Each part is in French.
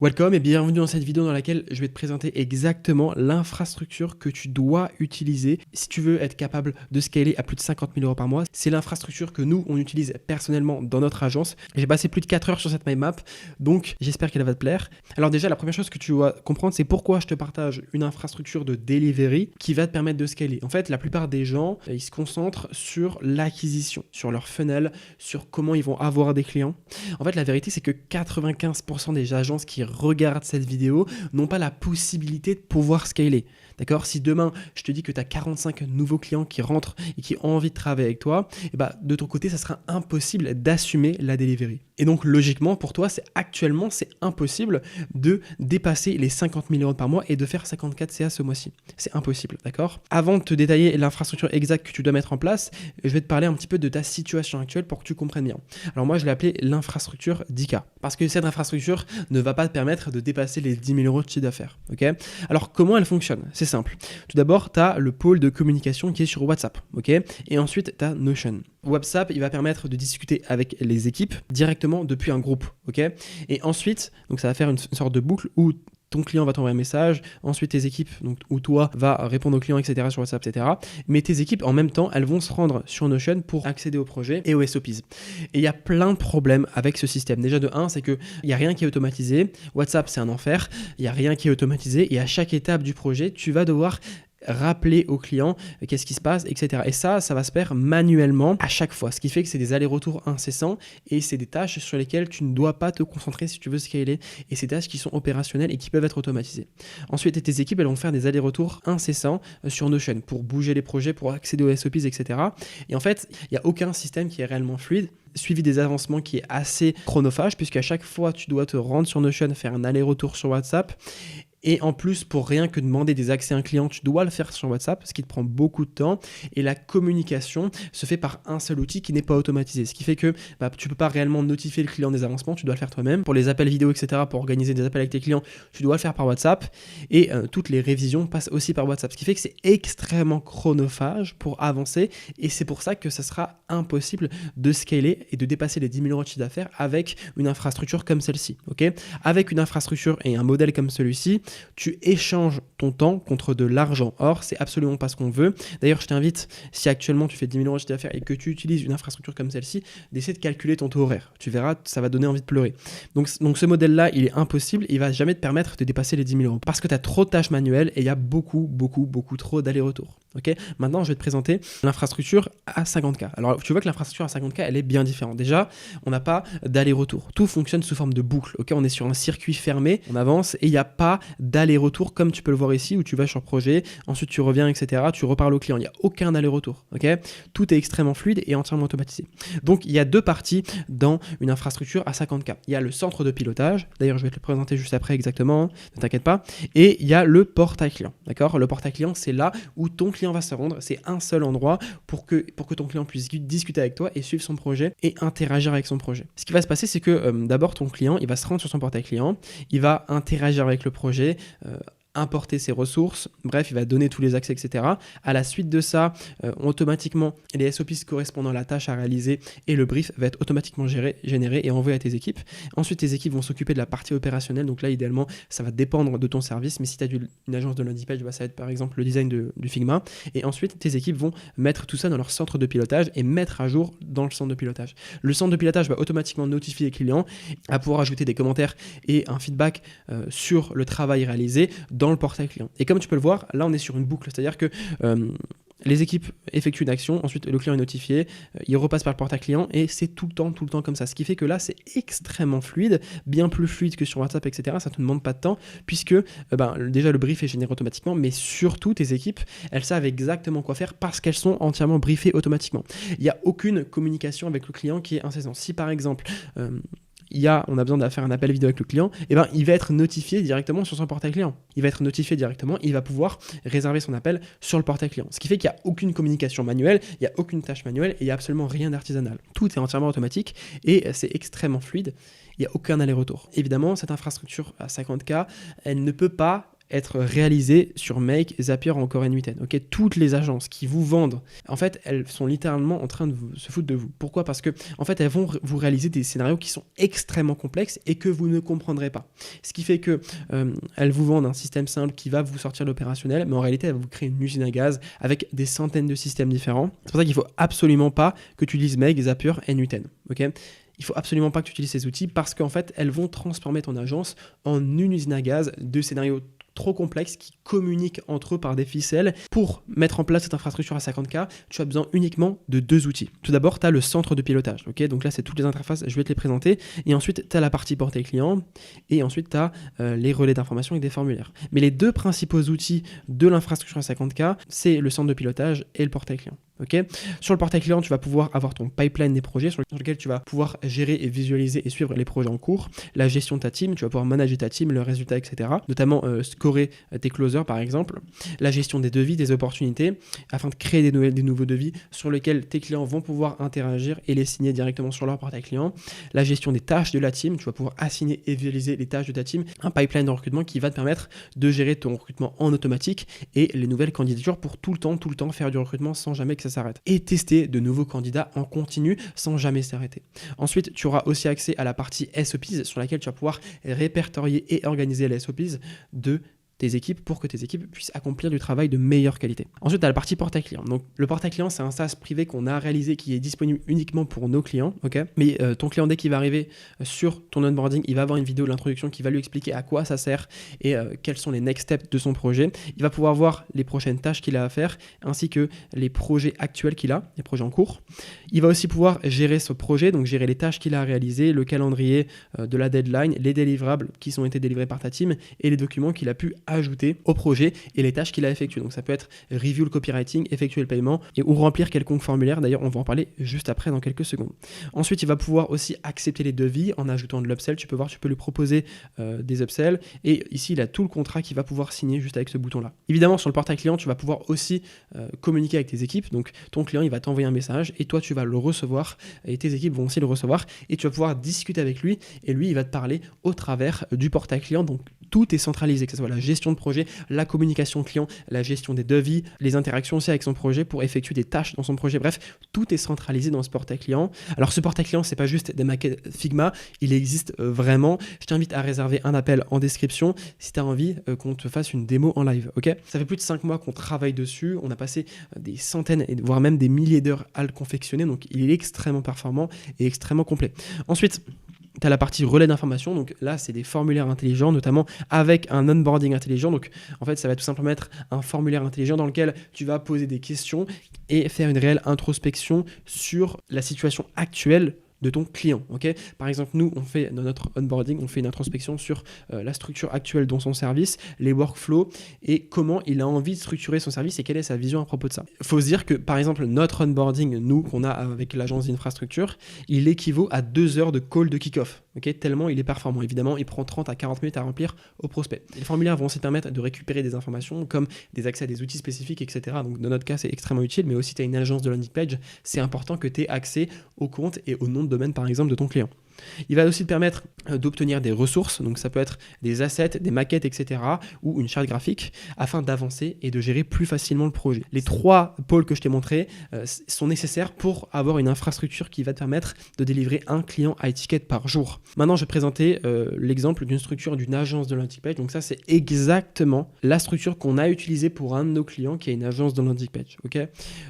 Welcome et bienvenue dans cette vidéo dans laquelle je vais te présenter exactement l'infrastructure que tu dois utiliser si tu veux être capable de scaler à plus de 50 000 € par mois. C'est l'infrastructure que nous, on utilise personnellement dans notre agence. J'ai passé plus de 4 heures sur cette mind map, donc j'espère qu'elle va te plaire. Alors déjà, la première chose que tu dois comprendre, c'est pourquoi je te partage une infrastructure de delivery qui va te permettre de scaler. En fait, la plupart des gens, ils se concentrent sur l'acquisition, sur leur funnel, sur comment ils vont avoir des clients. En fait, la vérité, c'est que 95% des agences qui regardent cette vidéo n'ont pas la possibilité de pouvoir scaler. D'accord? Si demain, je te dis que tu as 45 nouveaux clients qui rentrent et qui ont envie de travailler avec toi, et bah, de ton côté, ça sera impossible d'assumer la delivery. Et donc, logiquement, pour toi, c'est impossible de dépasser les 50 000 € par mois et de faire 54 CA ce mois-ci. C'est impossible, d'accord? Avant de te détailler l'infrastructure exacte que tu dois mettre en place, je vais te parler un petit peu de ta situation actuelle pour que tu comprennes bien. Alors moi, je l'ai appelé l'infrastructure 10K parce que cette infrastructure ne va pas te permettre de dépasser les 10 000 € de chiffre d'affaires. Ok? Alors, comment elle fonctionne? C'est simple. Tout d'abord, tu as le pôle de communication qui est sur WhatsApp. Ok? Et ensuite, tu as Notion. WhatsApp, il va permettre de discuter avec les équipes directement depuis un groupe. Ok? Et ensuite, donc ça va faire une sorte de boucle où ton client va t'envoyer un message, ensuite tes équipes, donc, ou toi, va répondre aux clients, etc. sur WhatsApp, etc. Mais tes équipes, en même temps, elles vont se rendre sur Notion pour accéder au projet et aux SOPs. Et il y a plein de problèmes avec ce système. Déjà, de 1, c'est qu'il n'y a rien qui est automatisé. WhatsApp, c'est un enfer. Il n'y a rien qui est automatisé. Et à chaque étape du projet, tu vas devoir rappeler au client qu'est-ce qui se passe, etc. Et ça va se faire manuellement à chaque fois, ce qui fait que c'est des allers-retours incessants et c'est des tâches sur lesquelles tu ne dois pas te concentrer si tu veux scaler et c'est des tâches qui sont opérationnelles et qui peuvent être automatisées. Ensuite, tes équipes, elles vont faire des allers-retours incessants sur Notion pour bouger les projets, pour accéder aux SOPs, etc. Et en fait, il n'y a aucun système qui est réellement fluide, suivi des avancements qui est assez chronophage puisqu'à chaque fois, tu dois te rendre sur Notion, faire un aller-retour sur WhatsApp. Et en plus, pour rien que demander des accès à un client, tu dois le faire sur WhatsApp, ce qui te prend beaucoup de temps. Et la communication se fait par un seul outil qui n'est pas automatisé. Ce qui fait que tu ne peux pas réellement notifier le client des avancements, tu dois le faire toi-même. Pour les appels vidéo, etc., pour organiser des appels avec tes clients, tu dois le faire par WhatsApp. Et toutes les révisions passent aussi par WhatsApp. Ce qui fait que c'est extrêmement chronophage pour avancer. Et c'est pour ça que ça sera impossible de scaler et de dépasser les 10 000 € de chiffre d'affaires avec une infrastructure comme celle-ci. Okay? Avec une infrastructure et un modèle comme celui-ci, tu échanges ton temps contre de l'argent. Or, c'est absolument pas ce qu'on veut. D'ailleurs, je t'invite, si actuellement tu fais 10 000 € de chiffre d'affaires et que tu utilises une infrastructure comme celle-ci, d'essayer de calculer ton taux horaire. Tu verras, ça va donner envie de pleurer. Donc ce modèle-là, il est impossible. Il va jamais te permettre de dépasser les 10 000 € parce que tu as trop de tâches manuelles et il y a beaucoup trop d'allers-retours. Okay? Maintenant, je vais te présenter l'infrastructure à 50K. Alors, tu vois que l'infrastructure à 50K, elle est bien différente. Déjà, on n'a pas d'aller-retour. Tout fonctionne sous forme de boucle. Okay? On est sur un circuit fermé, on avance et il n'y a pas d'aller-retour comme tu peux le voir ici où tu vas sur projet, ensuite tu reviens, etc. Tu reparles au client. Il n'y a aucun aller-retour. Okay? Tout est extrêmement fluide et entièrement automatisé. Donc, il y a deux parties dans une infrastructure à 50K. Il y a le centre de pilotage. D'ailleurs, je vais te le présenter juste après exactement. Ne t'inquiète pas. Et il y a le portail client. D'accord? Le portail client, c'est là où ton client va se rendre. C'est un seul endroit pour que ton client puisse discuter avec toi et suivre son projet et interagir avec son projet. Ce qui va se passer, c'est que d'abord, ton client, il va se rendre sur son portail client, il va interagir avec le projet, importer ses ressources, bref, il va donner tous les accès, etc. À la suite de ça, automatiquement, les SOPs correspondant à la tâche à réaliser et le brief va être automatiquement généré et envoyé à tes équipes. Ensuite, tes équipes vont s'occuper de la partie opérationnelle. Donc là, idéalement, ça va dépendre de ton service. Mais si tu as une agence de landing page, ça va être par exemple le design du Figma. Et ensuite, tes équipes vont mettre tout ça dans leur centre de pilotage et mettre à jour dans le centre de pilotage. Le centre de pilotage va automatiquement notifier les clients, à pouvoir ajouter des commentaires et un feedback sur le travail réalisé dans le portail client. Et comme tu peux le voir, là on est sur une boucle, c'est-à-dire que les équipes effectuent une action, ensuite le client est notifié, il repasse par le portail client et c'est tout le temps comme ça. Ce qui fait que là c'est extrêmement fluide, bien plus fluide que sur WhatsApp, etc. Ça ne te demande pas de temps puisque déjà le brief est généré automatiquement, mais surtout tes équipes, elles savent exactement quoi faire parce qu'elles sont entièrement briefées automatiquement. Il n'y a aucune communication avec le client qui est incessante. Si par exemple on a besoin de faire un appel vidéo avec le client, il va être notifié directement sur son portail client. Il va être notifié directement, il va pouvoir réserver son appel sur le portail client. Ce qui fait qu'il n'y a aucune communication manuelle, il n'y a aucune tâche manuelle et il n'y a absolument rien d'artisanal. Tout est entièrement automatique et c'est extrêmement fluide. Il n'y a aucun aller-retour. Évidemment, cette infrastructure à 50K, elle ne peut pas être réalisé sur Make, Zapier ou encore N8N. Ok, toutes les agences qui vous vendent, en fait, elles sont littéralement en train de se foutre de vous. Pourquoi? Parce que en fait, elles vont vous réaliser des scénarios qui sont extrêmement complexes et que vous ne comprendrez pas. Ce qui fait que elles vous vendent un système simple qui va vous sortir l'opérationnel, mais en réalité, elles vont vous créer une usine à gaz avec des centaines de systèmes différents. C'est pour ça qu'il ne faut absolument pas que tu utilises Make, Zapier, N8N. Ok, il faut absolument pas que tu utilises ces outils parce qu'en fait, elles vont transformer ton agence en une usine à gaz de scénarios trop complexes qui communiquent entre eux par des ficelles. Pour mettre en place cette infrastructure à 50K, tu as besoin uniquement de 2 outils. Tout d'abord, tu as le centre de pilotage. Ok, donc là, c'est toutes les interfaces, je vais te les présenter. Et ensuite, tu as la partie portail client. Et ensuite, tu as les relais d'information et des formulaires. Mais les 2 principaux outils de l'infrastructure à 50K, c'est le centre de pilotage et le portail client. Okay. Sur le portail client, tu vas pouvoir avoir ton pipeline des projets sur lequel tu vas pouvoir gérer et visualiser et suivre les projets en cours, la gestion de ta team, tu vas pouvoir manager ta team, le résultat, etc. Notamment scorer tes closers par exemple, la gestion des devis, des opportunités, afin de créer des nouveaux devis sur lesquels tes clients vont pouvoir interagir et les signer directement sur leur portail client, la gestion des tâches de la team, tu vas pouvoir assigner et visualiser les tâches de ta team, un pipeline de recrutement qui va te permettre de gérer ton recrutement en automatique et les nouvelles candidatures pour tout le temps faire du recrutement sans jamais que ça s'arrête et tester de nouveaux candidats en continu sans jamais s'arrêter. Ensuite, tu auras aussi accès à la partie SOPs sur laquelle tu vas pouvoir répertorier et organiser les SOPs de tes équipes pour que tes équipes puissent accomplir du travail de meilleure qualité. Ensuite, tu as la partie portail client. Donc, le portail client, c'est un SaaS privé qu'on a réalisé qui est disponible uniquement pour nos clients. Okay, mais ton client, dès qu'il va arriver sur ton onboarding, il va avoir une vidéo de l'introduction qui va lui expliquer à quoi ça sert et quels sont les next steps de son projet. Il va pouvoir voir les prochaines tâches qu'il a à faire ainsi que les projets actuels qu'il a, les projets en cours. Il va aussi pouvoir gérer ce projet, donc gérer les tâches qu'il a à réaliser, le calendrier de la deadline, les délivrables qui ont été délivrés par ta team et les documents qu'il a pu ajouter au projet et les tâches qu'il a effectuées. Donc ça peut être review le copywriting, effectuer le paiement ou remplir quelconque formulaire. D'ailleurs, on va en parler juste après dans quelques secondes. Ensuite, il va pouvoir aussi accepter les devis en ajoutant de l'upsell. Tu peux voir, tu peux lui proposer des upsells et ici, il a tout le contrat qu'il va pouvoir signer juste avec ce bouton-là. Évidemment, sur le portail client, tu vas pouvoir aussi communiquer avec tes équipes. Donc ton client, il va t'envoyer un message et toi, tu vas le recevoir et tes équipes vont aussi le recevoir et tu vas pouvoir discuter avec lui et lui, il va te parler au travers du portail client. Donc tout est centralisé, que ce soit la gestion de projet, la communication client, la gestion des devis, les interactions aussi avec son projet pour effectuer des tâches dans son projet. Bref, tout est centralisé dans ce portail client. Alors ce portail client, c'est pas juste des maquettes Figma, il existe vraiment. Je t'invite à réserver un appel en description si tu as envie qu'on te fasse une démo en live. Ok, ça fait plus de 5 mois qu'on travaille dessus. On a passé des centaines, voire même des milliers d'heures à le confectionner. Donc il est extrêmement performant et extrêmement complet. Ensuite, tu as la partie relais d'information, donc là c'est des formulaires intelligents, notamment avec un onboarding intelligent. Donc en fait ça va tout simplement être un formulaire intelligent dans lequel tu vas poser des questions et faire une réelle introspection sur la situation actuelle de ton client. Okay, par exemple, nous, on fait dans notre onboarding, on fait une introspection sur la structure actuelle de son service, les workflows et comment il a envie de structurer son service et quelle est sa vision à propos de ça. Il faut se dire que, par exemple, notre onboarding, nous, qu'on a avec l'agence d'infrastructure, il équivaut à 2 heures de call de kick-off. Okay, tellement il est performant. Évidemment, il prend 30 à 40 minutes à remplir au prospect. Les formulaires vont aussi permettre de récupérer des informations comme des accès à des outils spécifiques, etc. Donc, dans notre cas, c'est extrêmement utile, mais aussi tu as une agence de landing page, c'est important que tu aies accès au compte et au nom de domaine, par exemple, de ton client. Il va aussi te permettre d'obtenir des ressources, donc ça peut être des assets, des maquettes, etc. ou une charte graphique afin d'avancer et de gérer plus facilement le projet. Les 3 pôles que je t'ai montrés sont nécessaires pour avoir une infrastructure qui va te permettre de délivrer un client high ticket par jour. Maintenant, je vais présenter l'exemple d'une structure d'une agence de landing page. Donc ça, c'est exactement la structure qu'on a utilisée pour un de nos clients qui est une agence de landing page. Okay,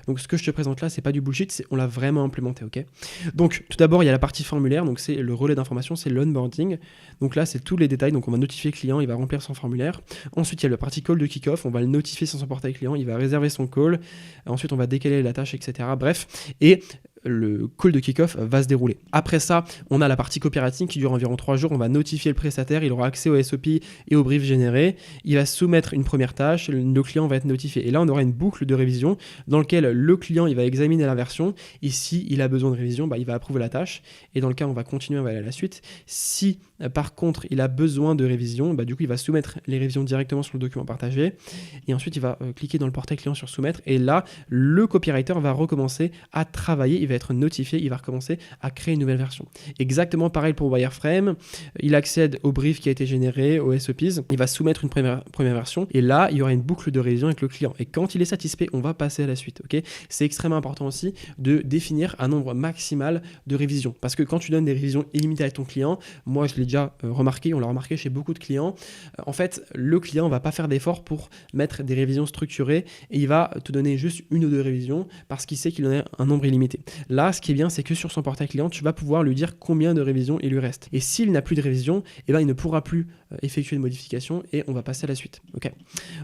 donc ce que je te présente là, c'est pas du bullshit, on l'a vraiment implémenté. Okay, donc tout d'abord, il y a la partie formulaire, donc c'est le relais d'information, c'est l'onboarding. Donc là, c'est tous les détails. Donc on va notifier le client, il va remplir son formulaire. Ensuite, il y a la partie call de kick-off. On va le notifier sur son portail client, il va réserver son call. Ensuite, on va décaler la tâche, etc. Bref, et le call de kick-off va se dérouler. Après ça, on a la partie copywriting qui dure environ 3 jours. On va notifier le prestataire, il aura accès au SOP et au brief généré. Il va soumettre une première tâche, le client va être notifié. Et là, on aura une boucle de révision dans laquelle le client il va examiner la version. Et s'il a besoin de révision, il va approuver la tâche. Et dans le cas, on va continuer, on va aller à la suite. Si par contre, il a besoin de révision, du coup, il va soumettre les révisions directement sur le document partagé. Et ensuite, il va cliquer dans le portail client sur soumettre. Et là, le copywriter va recommencer à travailler. Il va être notifié, il va recommencer à créer une nouvelle version. Exactement pareil pour Wireframe, il accède au brief qui a été généré, aux SOPs, il va soumettre une première version et là, il y aura une boucle de révision avec le client. Et quand il est satisfait, on va passer à la suite. Okay, c'est extrêmement important aussi de définir un nombre maximal de révisions parce que quand tu donnes des révisions illimitées à ton client, moi je l'ai déjà remarqué, on l'a remarqué chez beaucoup de clients, en fait, le client ne va pas faire d'effort pour mettre des révisions structurées et il va te donner juste une ou deux révisions parce qu'il sait qu'il en a un nombre illimité. Là, ce qui est bien, c'est que sur son portail client, tu vas pouvoir lui dire combien de révisions il lui reste. Et s'il n'a plus de révisions, eh ben, il ne pourra plus effectuer de modifications et on va passer à la suite. Okay.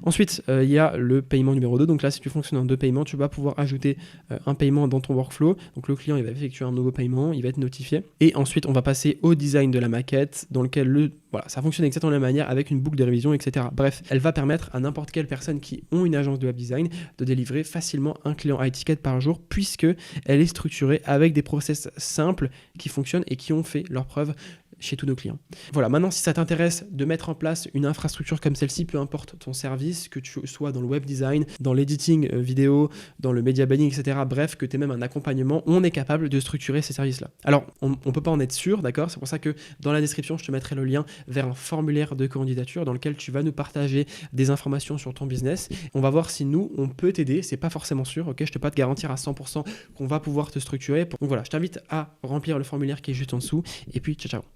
Ensuite, il y a le paiement numéro 2. Donc là, si tu fonctionnes en deux paiements, tu vas pouvoir ajouter un paiement dans ton workflow. Donc le client, il va effectuer un nouveau paiement, il va être notifié. Et ensuite, on va passer au design de la maquette dans lequel voilà, ça fonctionne exactement de la même manière avec une boucle de révision, etc. Bref, elle va permettre à n'importe quelle personne qui ont une agence de web design de délivrer facilement un client high ticket par jour puisque elle est structurée avec des process simples qui fonctionnent et qui ont fait leurs preuves chez tous nos clients. Voilà, maintenant si ça t'intéresse de mettre en place une infrastructure comme celle-ci, peu importe ton service, que tu sois dans le web design, dans l'editing vidéo, dans le media buying, etc., bref, que tu aies même un accompagnement, on est capable de structurer ces services-là. Alors, on ne peut pas en être sûr, d'accord? C'est pour ça que dans la description, je te mettrai le lien vers un formulaire de candidature dans lequel tu vas nous partager des informations sur ton business. On va voir si nous, on peut t'aider, c'est pas forcément sûr, ok? Je ne peux pas te garantir à 100% qu'on va pouvoir te structurer. Donc voilà, je t'invite à remplir le formulaire qui est juste en dessous, et puis ciao ciao.